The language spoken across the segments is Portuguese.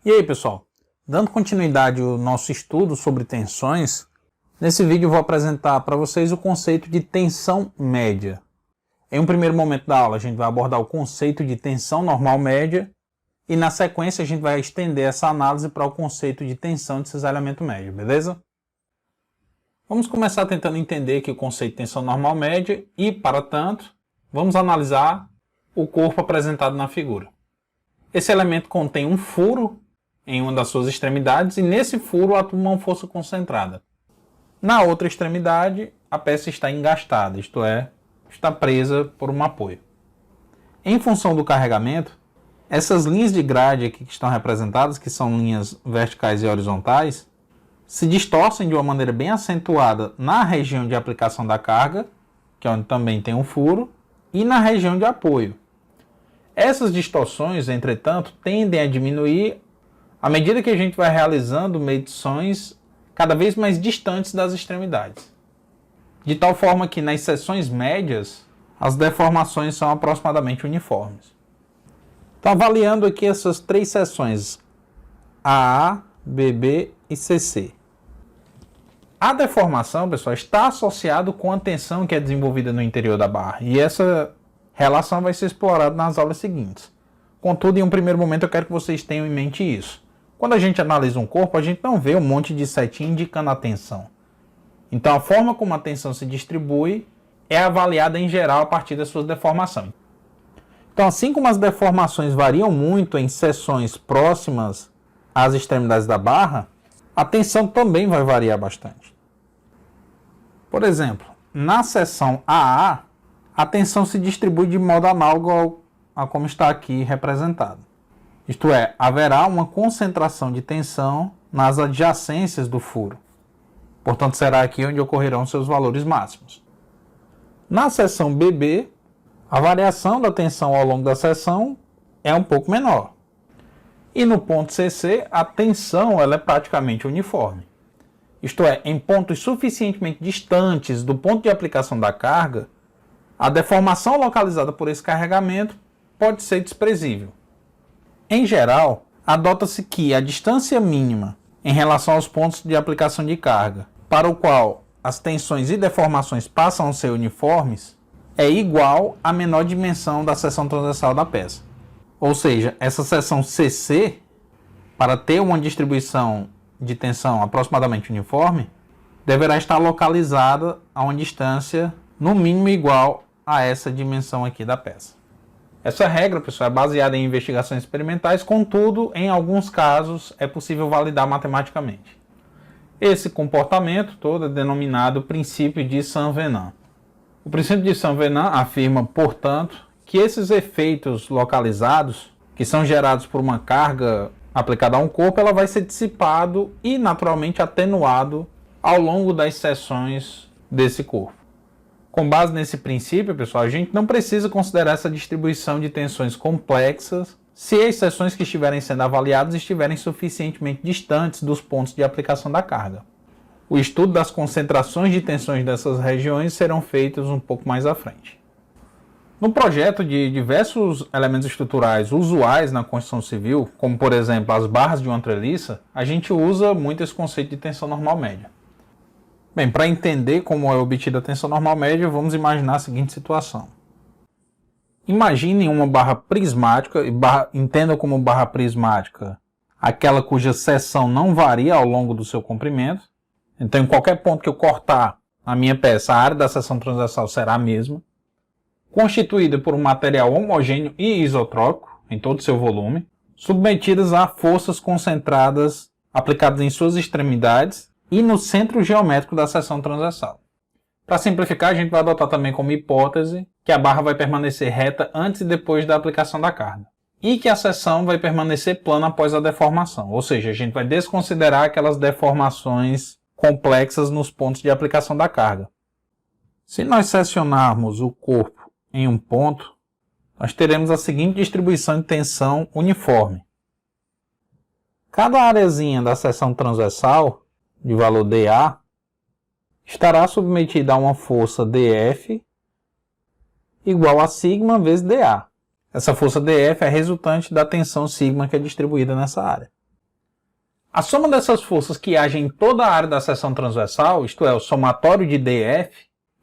E aí, pessoal? Dando continuidade ao nosso estudo sobre tensões, nesse vídeo eu vou apresentar para vocês o conceito de tensão média. Em um primeiro momento da aula, a gente vai abordar o conceito de tensão normal média e, na sequência, a gente vai estender essa análise para o conceito de tensão de cisalhamento médio, beleza? Vamos começar tentando entender aqui o conceito de tensão normal média e, para tanto, vamos analisar o corpo apresentado na figura. Esse elemento contém um furo em uma das suas extremidades e nesse furo atua uma força concentrada. Na outra extremidade, a peça está engastada, isto é, está presa por um apoio. Em função do carregamento, essas linhas de grade aqui que estão representadas, que são linhas verticais e horizontais, se distorcem de uma maneira bem acentuada na região de aplicação da carga, que é onde também tem um furo, e na região de apoio. Essas distorções, entretanto, tendem a diminuir à medida que a gente vai realizando medições cada vez mais distantes das extremidades. De tal forma que nas seções médias, as deformações são aproximadamente uniformes. Então, avaliando aqui essas três seções, AA, BB e CC. A deformação, pessoal, está associada com a tensão que é desenvolvida no interior da barra. E essa relação vai ser explorada nas aulas seguintes. Contudo, em um primeiro momento, eu quero que vocês tenham em mente isso. Quando a gente analisa um corpo, a gente não vê um monte de setinha indicando a tensão. Então, a forma como a tensão se distribui é avaliada em geral a partir das suas deformações. Então, assim como as deformações variam muito em seções próximas às extremidades da barra, a tensão também vai variar bastante. Por exemplo, na seção AA, a tensão se distribui de modo análogo a como está aqui representado. Isto é, haverá uma concentração de tensão nas adjacências do furo. Portanto, será aqui onde ocorrerão seus valores máximos. Na seção BB, a variação da tensão ao longo da seção é um pouco menor. E no ponto CC, a tensão ela é praticamente uniforme. Isto é, em pontos suficientemente distantes do ponto de aplicação da carga, a deformação localizada por esse carregamento pode ser desprezível. Em geral, adota-se que a distância mínima em relação aos pontos de aplicação de carga, para o qual as tensões e deformações passam a ser uniformes, é igual à menor dimensão da seção transversal da peça. Ou seja, essa seção CC, para ter uma distribuição de tensão aproximadamente uniforme, deverá estar localizada a uma distância no mínimo igual a essa dimensão aqui da peça. Essa regra, pessoal, é baseada em investigações experimentais, contudo, em alguns casos é possível validar matematicamente. Esse comportamento todo é denominado princípio de Saint-Venant. O princípio de Saint-Venant afirma, portanto, que esses efeitos localizados, que são gerados por uma carga aplicada a um corpo, ela vai ser dissipado e naturalmente atenuado ao longo das seções desse corpo. Com base nesse princípio, pessoal, a gente não precisa considerar essa distribuição de tensões complexas se as seções que estiverem sendo avaliadas estiverem suficientemente distantes dos pontos de aplicação da carga. O estudo das concentrações de tensões dessas regiões serão feitos um pouco mais à frente. No projeto de diversos elementos estruturais usuais na construção civil, como por exemplo as barras de uma treliça, a gente usa muito esse conceito de tensão normal média. Bem, para entender como é obtida a tensão normal média, vamos imaginar a seguinte situação. Imaginem uma barra prismática, e entenda como barra prismática aquela cuja seção não varia ao longo do seu comprimento. Então, em qualquer ponto que eu cortar a minha peça, a área da seção transversal será a mesma. Constituída por um material homogêneo e isotrópico, em todo o seu volume, submetidas a forças concentradas aplicadas em suas extremidades e no centro geométrico da seção transversal. Para simplificar, a gente vai adotar também como hipótese que a barra vai permanecer reta antes e depois da aplicação da carga, e que a seção vai permanecer plana após a deformação, ou seja, a gente vai desconsiderar aquelas deformações complexas nos pontos de aplicação da carga. Se nós secionarmos o corpo em um ponto, nós teremos a seguinte distribuição de tensão uniforme. Cada areazinha da seção transversal, de valor dA, estará submetida a uma força dF igual a sigma vezes dA. Essa força DF é resultante da tensão sigma que é distribuída nessa área. A soma dessas forças que agem em toda a área da seção transversal, isto é, o somatório de DF,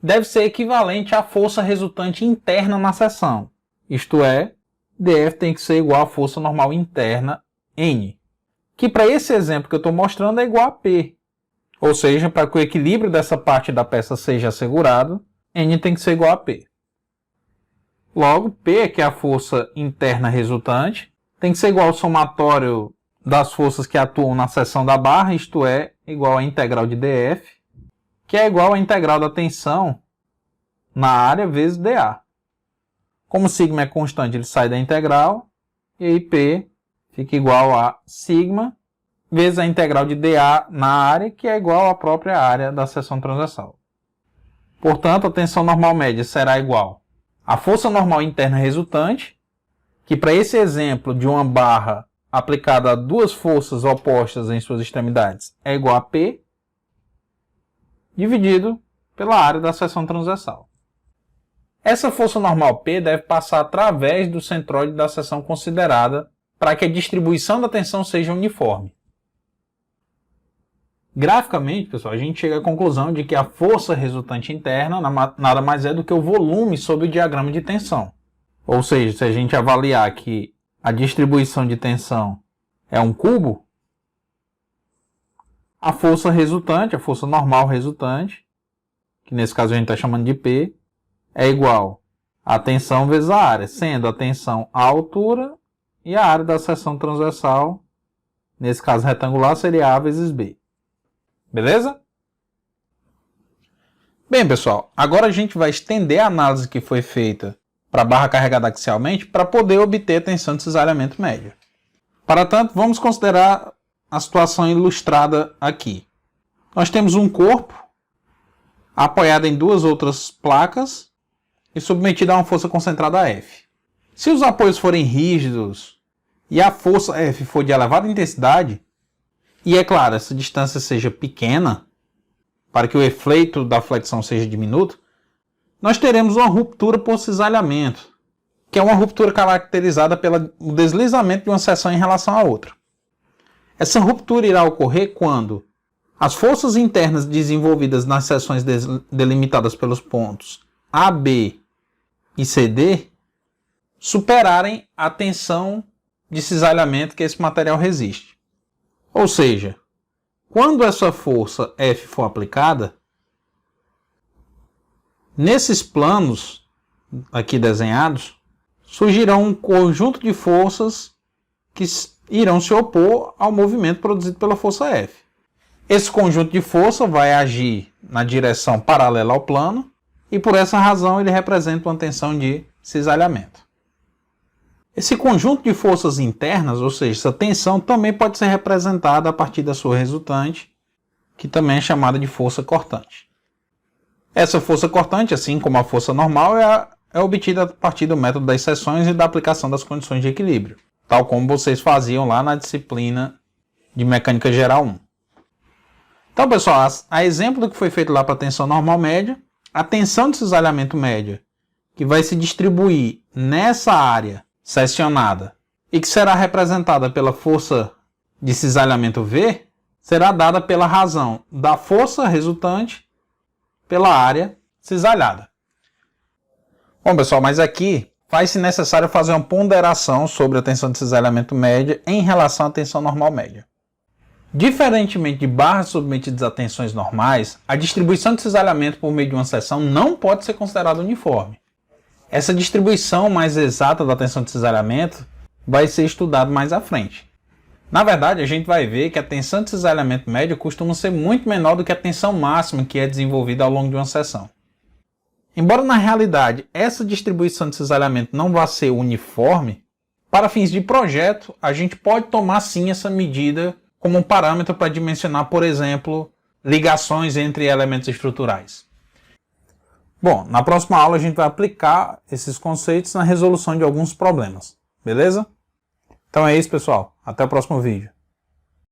deve ser equivalente à força resultante interna na seção, isto é, DF tem que ser igual à força normal interna N, que para esse exemplo que eu estou mostrando é igual a P. Ou seja, para que o equilíbrio dessa parte da peça seja assegurado, N tem que ser igual a P. Logo, P, que é a força interna resultante, tem que ser igual ao somatório das forças que atuam na seção da barra, isto é, igual à integral de DF, que é igual à integral da tensão na área vezes dA. Como sigma é constante, ele sai da integral, e aí P fica igual a sigma vezes a integral de dA na área, que é igual à própria área da seção transversal. Portanto, a tensão normal média será igual à força normal interna resultante, que para esse exemplo de uma barra aplicada a duas forças opostas em suas extremidades é igual a P, dividido pela área da seção transversal. Essa força normal P deve passar através do centroide da seção considerada para que a distribuição da tensão seja uniforme. Graficamente, pessoal, a gente chega à conclusão de que a força resultante interna nada mais é do que o volume sobre o diagrama de tensão. Ou seja, se a gente avaliar que a distribuição de tensão é um cubo, a força resultante, a força normal resultante, que nesse caso a gente está chamando de P, é igual a tensão vezes a área, sendo a tensão a altura e a área da seção transversal, nesse caso retangular, seria A vezes B. Beleza? Bem, pessoal, agora a gente vai estender a análise que foi feita para a barra carregada axialmente para poder obter a tensão de cisalhamento média. Para tanto, vamos considerar a situação ilustrada aqui. Nós temos um corpo apoiado em duas outras placas e submetido a uma força concentrada F. Se os apoios forem rígidos e a força F for de elevada intensidade, e é claro, essa distância seja pequena, para que o efeito da flexão seja diminuto, nós teremos uma ruptura por cisalhamento, que é uma ruptura caracterizada pelo deslizamento de uma seção em relação à outra. Essa ruptura irá ocorrer quando as forças internas desenvolvidas nas seções delimitadas pelos pontos A, B e CD superarem a tensão de cisalhamento que esse material resiste. Ou seja, quando essa força F for aplicada, nesses planos aqui desenhados, surgirá um conjunto de forças que irão se opor ao movimento produzido pela força F. Esse conjunto de força vai agir na direção paralela ao plano e por essa razão ele representa uma tensão de cisalhamento. Esse conjunto de forças internas, ou seja, essa tensão, também pode ser representada a partir da sua resultante, que também é chamada de força cortante. Essa força cortante, assim como a força normal, é obtida a partir do método das seções e da aplicação das condições de equilíbrio, tal como vocês faziam lá na disciplina de Mecânica Geral 1. Então, pessoal, a exemplo do que foi feito lá para a tensão normal média, a tensão de cisalhamento média, que vai se distribuir nessa área seccionada e que será representada pela força de cisalhamento V, será dada pela razão da força resultante pela área cisalhada. Bom, pessoal, mas aqui faz-se necessário fazer uma ponderação sobre a tensão de cisalhamento média em relação à tensão normal média. Diferentemente de barras submetidas a tensões normais, a distribuição de cisalhamento por meio de uma seção não pode ser considerada uniforme. Essa distribuição mais exata da tensão de cisalhamento vai ser estudada mais à frente. Na verdade, a gente vai ver que a tensão de cisalhamento média costuma ser muito menor do que a tensão máxima que é desenvolvida ao longo de uma seção. Embora na realidade essa distribuição de cisalhamento não vá ser uniforme, para fins de projeto a gente pode tomar sim essa medida como um parâmetro para dimensionar, por exemplo, ligações entre elementos estruturais. Bom, na próxima aula a gente vai aplicar esses conceitos na resolução de alguns problemas, beleza? Então é isso, pessoal. Até o próximo vídeo.